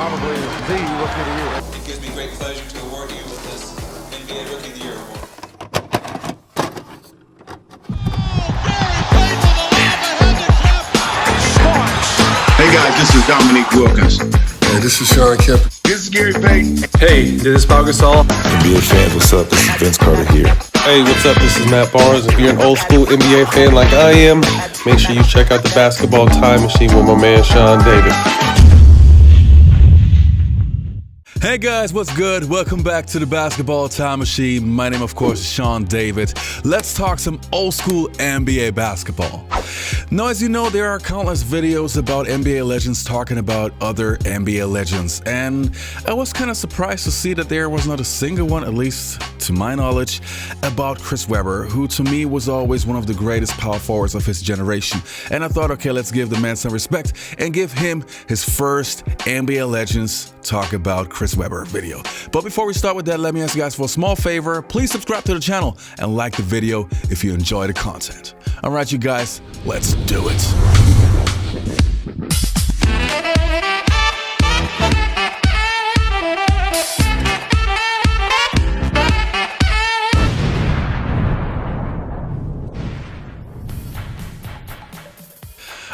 probably the Rookie of the Year. It gives me great pleasure to award you with this NBA Rookie of the Year award. Hey guys, this is Dominique Wilkins. Hey, this is Sean Kemp. This is Gary Payton. Hey, this is Pau Gasol. NBA fans, what's up? This is Vince Carter here. Hey, what's up? This is Matt Barnes. If you're an old school NBA fan like I am, make sure you check out the Basketball Time Machine with my man Sean David. Hey guys, what's good? Welcome back to the Basketball Time Machine. My name, of course, is Sean David. Let's talk some old school NBA basketball. Now, as you know, there are countless videos about NBA legends talking about other NBA legends, and I was kind of surprised to see that there was not a single one, at least to my knowledge, about Chris Webber, who to me was always one of the greatest power forwards of his generation. And I thought, okay, let's give the man some respect and give him his first NBA Legends Talk About Chris Webber video. But before we start with that, let me ask you guys for a small favor. Please subscribe to the channel and like the video if you enjoy the content. All right, you guys, let's do it.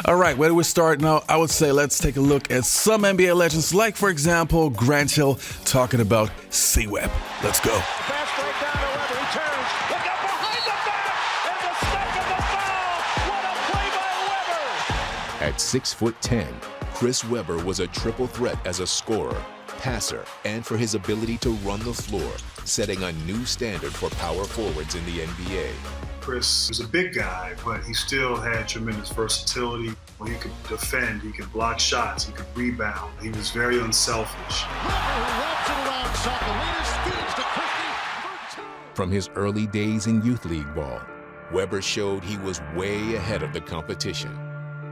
All right, where do we start now? I would say let's take a look at some NBA legends, like, for example, Grant Hill talking about C-Web. Let's go. Fast break down to Webber. He turns. Look up behind the back. And the step of the foul. What a play by Webber. At 6'10", Chris Webber was a triple threat as a scorer, passer, and for his ability to run the floor, setting a new standard for power forwards in the NBA. Chris was a big guy, but he still had tremendous versatility. He could defend, he could block shots, he could rebound. He was very unselfish. From his early days in youth league ball, Webber showed he was way ahead of the competition.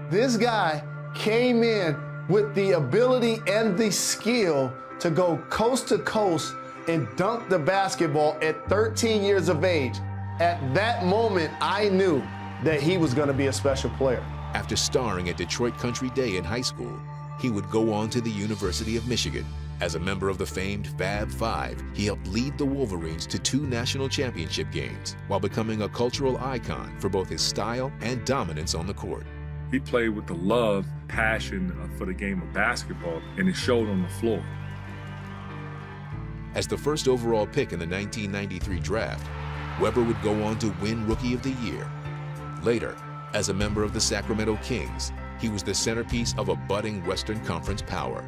This guy came in with the ability and the skill to go coast to coast and dunk the basketball at 13 years of age. At that moment, I knew that he was going to be a special player. After starring at Detroit Country Day in high school, he would go on to the University of Michigan. As a member of the famed Fab Five, he helped lead the Wolverines to 2 national championship games, while becoming a cultural icon for both his style and dominance on the court. He played with the love, passion for the game of basketball, and it showed on the floor. As the first overall pick in the 1993 draft, Webber would go on to win Rookie of the Year. Later, as a member of the Sacramento Kings, he was the centerpiece of a budding Western Conference power.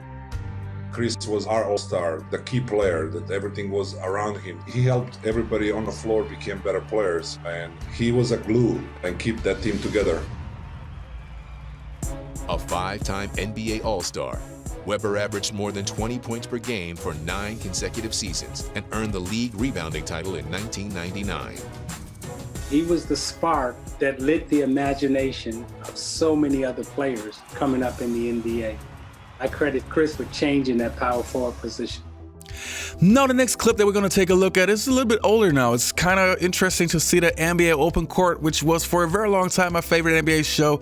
Chris was our all-star, the key player, that everything was around him. He helped everybody on the floor become better players, and he was a glue and keep that team together. A 5-time NBA All-Star, Webber averaged more than 20 points per game for 9 consecutive seasons and earned the league rebounding title in 1999. He was the spark that lit the imagination of so many other players coming up in the NBA. I credit Chris for changing that power forward position. Now, the next clip that we're going to take a look at is a little bit older now. It's kind of interesting to see the NBA Open Court, which was for a very long time my favorite NBA show.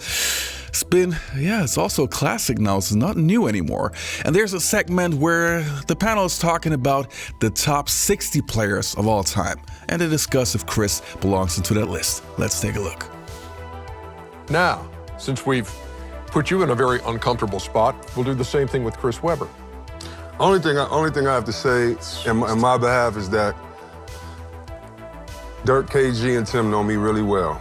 It's also a classic now. It's not new anymore. And there's a segment where the panel is talking about the top 60 players of all time, and they discuss if Chris belongs into that list. Let's take a look. Now, since we've put you in a very uncomfortable spot, we'll do the same thing with Chris Webber. Only thing I have to say in my behalf is that Dirk, KG, and Tim know me really well.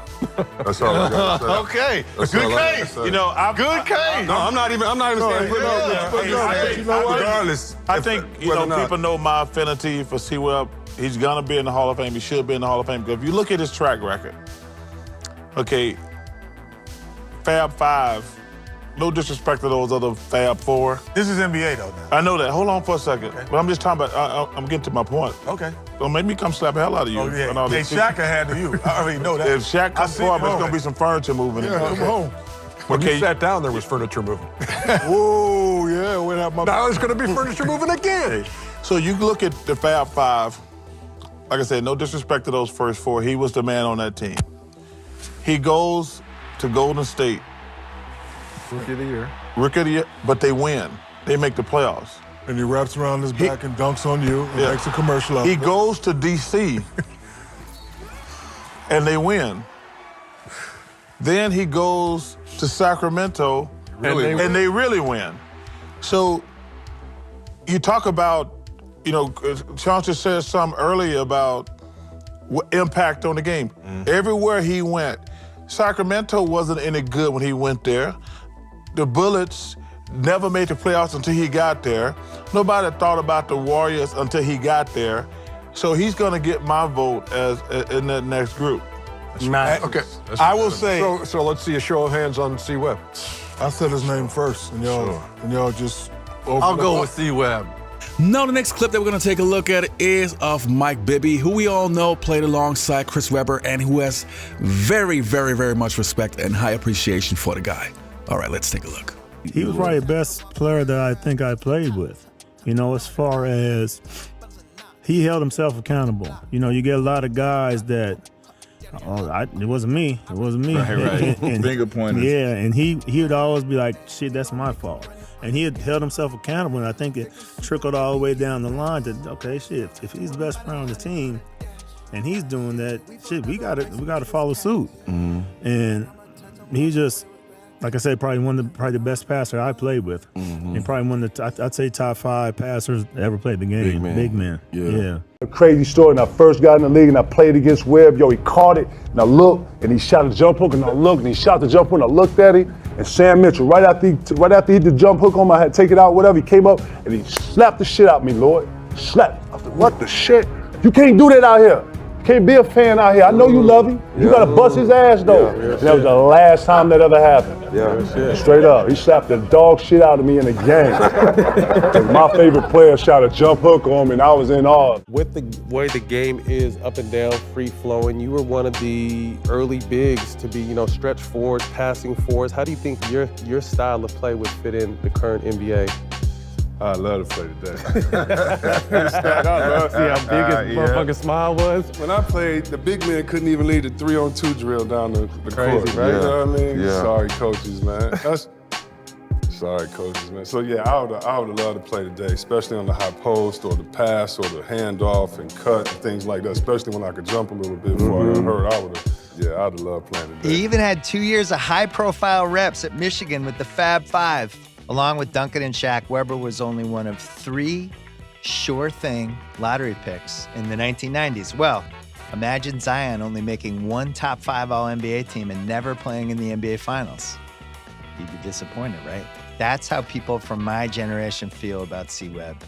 That's all I got to say. Okay, That's good all I gotta case. say. You know, good case. No, I'm not even saying put up. You know what? Regardless, I think people know my affinity for C-Web. He's gonna be in the Hall of Fame. He should be in the Hall of Fame. Because if you look at his track record, okay, Fab Five. No disrespect to those other Fab Four. This is NBA though now. I know that. Hold on for a second. Okay. But I'm just talking about. I'm getting to my point. Okay. Don't make me come slap the hell out of you. Oh yeah. And all Hey, this Shaq had to you. I already know that. If Shaq comes forward, there's gonna be some furniture moving. Yeah, come home. When you sat down, there was furniture moving. Whoa, yeah. What happened? Now there's going to be furniture moving again. So you look at the Fab Five. Like I said, no disrespect to those first 4. He was the man on that team. He goes to Golden State. Rookie of the Year. Rookie of the Year, but they win. They make the playoffs. And he wraps around his back and dunks on you and makes a commercial out He of it. goes to D.C. and they win. Then he goes to Sacramento and they really win. So you talk about, Sean just said something earlier about impact on the game. Everywhere he went, Sacramento wasn't any good when he went there. The Bullets never made the playoffs until he got there. Nobody thought about the Warriors until he got there. So he's going to get my vote as in that next group. Okay. I will say. So let's see a show of hands on C. Webb. I said his name first, and y'all just. I'll go with C. Webb. Now the next clip that we're going to take a look at is of Mike Bibby, who we all know played alongside Chris Webber and who has very, very, very much respect and high appreciation for the guy. All right, let's take a look. He was probably the best player that I think I played with. As far as he held himself accountable. You get a lot of guys that, it wasn't me. It wasn't me. Right. And Finger pointers. Yeah, and he would always be like, shit, that's my fault. And he had held himself accountable, and I think it trickled all the way down the line to, okay, shit, if he's the best player on the team and he's doing that, shit, we gotta follow suit. And he just, like I said, probably the best passer I played with, and probably one of the I'd say top 5 passers that ever played the game. Big man. Yeah. A crazy story. When I first got in the league and I played against Webb, he caught it, and I looked, and he shot a jump hook, and I looked, and he shot the jump hook, and I looked at him, and Sam Mitchell, right after he hit the jump hook on me, I had to take it out, whatever, he came up, and he slapped the shit out of me, Lord. Slapped. I said, what the shit? You can't do that out here. Can't be a fan out here. I know you love him. You gotta bust his ass though. And that was the last time that ever happened. Straight up. He slapped the dog shit out of me in the game. My favorite player shot a jump hook on me and I was in awe. With the way the game is up and down, free flowing, you were one of the early bigs to be, stretch forwards, passing forwards. How do you think your style of play would fit in the current NBA? I love to play today. I love to see how big his motherfucking smile was. When I played, the big man couldn't even lead the 3-on-2 drill down the Crazy, court. right? You know what I mean? Yeah. Sorry, coaches, man. Sorry, coaches, man. So yeah, I would have loved to play today, especially on the high post or the pass or the handoff and cut and things like that, especially when I could jump a little bit before I got hurt. I'd have loved playing today. He even had 2 years of high-profile reps at Michigan with the Fab Five. Along with Duncan and Shaq, Webber was only one of 3 sure-thing lottery picks in the 1990s. Well, imagine Zion only making 1 top 5 All-NBA team and never playing in the NBA Finals. You'd be disappointed, right? That's how people from my generation feel about C-Webb.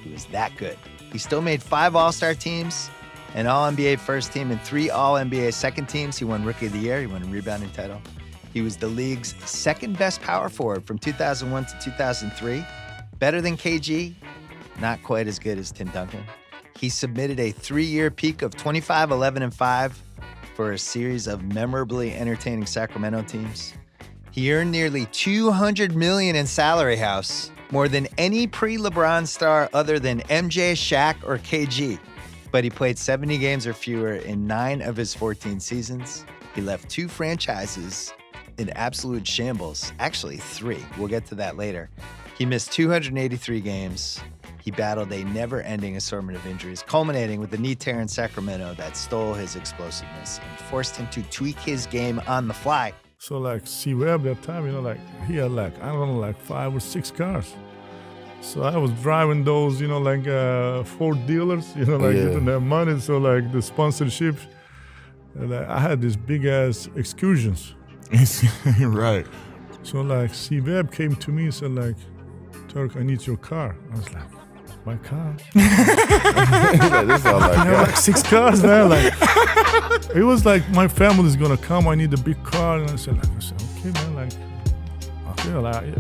He was that good. He still made 5 All-Star teams, an All-NBA first team, and 3 All-NBA second teams. He won Rookie of the Year. He won a rebounding title. He was the league's second best power forward from 2001 to 2003. Better than KG, not quite as good as Tim Duncan. He submitted a 3-year peak of 25, 11, and 5 for a series of memorably entertaining Sacramento teams. He earned nearly $200 million in salary house, more than any pre-LeBron star other than MJ, Shaq, or KG. But he played 70 games or fewer in 9 of his 14 seasons. He left 2 franchises in absolute shambles. Actually, 3. We'll get to that later. He missed 283 games. He battled a never-ending assortment of injuries, culminating with a knee tear in Sacramento that stole his explosiveness and forced him to tweak his game on the fly. So C-Webb that time, he had 5 or 6 cars. So I was driving those, Ford dealers, getting their money. So the sponsorship, I had these big ass excursions. Right. So C-Webb came to me and said Turk, I need your car. I was like, my car? This sounds like I had 6 cars, man. It was my family's gonna come. I need a big car, and I said, okay, man.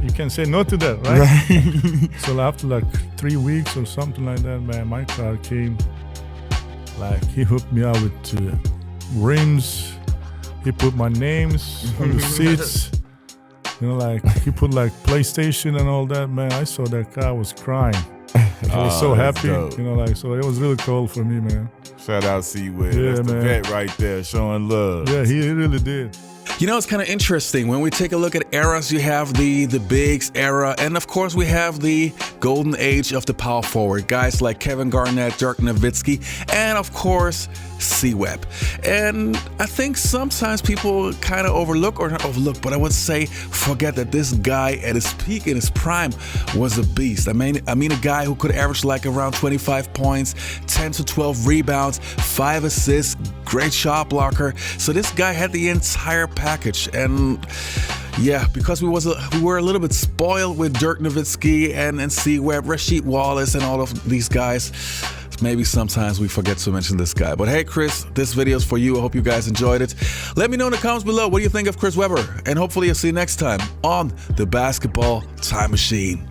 You can say no to that, right? So after 3 weeks or something like that, man, my car came. He hooked me up with rims. He put my names on the seats. He put PlayStation and all that, man. I saw that car, I was crying. I was so happy, so it was really cool for me, man. Shout out C-Webb. Yeah, That's the man. vet right there, showing love. Yeah, he really did. You know, it's kind of interesting. When we take a look at eras, you have the bigs era, and of course we have the golden age of the power forward. Guys like Kevin Garnett, Dirk Nowitzki, and of course, C-Webb. And I think sometimes people kind of overlook, or not overlook, but I would say forget that this guy at his peak, in his prime, was a beast. I mean a guy who could average like around 25 points, 10 to 12 rebounds, 5 assists, great shot blocker. So this guy had the entire package. And yeah, because we were a little bit spoiled with Dirk Nowitzki and C-Webb, Rasheed Wallace, and all of these guys, maybe sometimes we forget to mention this guy. But hey, Chris, this video is for you. I hope you guys enjoyed it. Let me know in the comments below what you think of Chris Webber, and hopefully I'll see you next time on the Basketball Time Machine.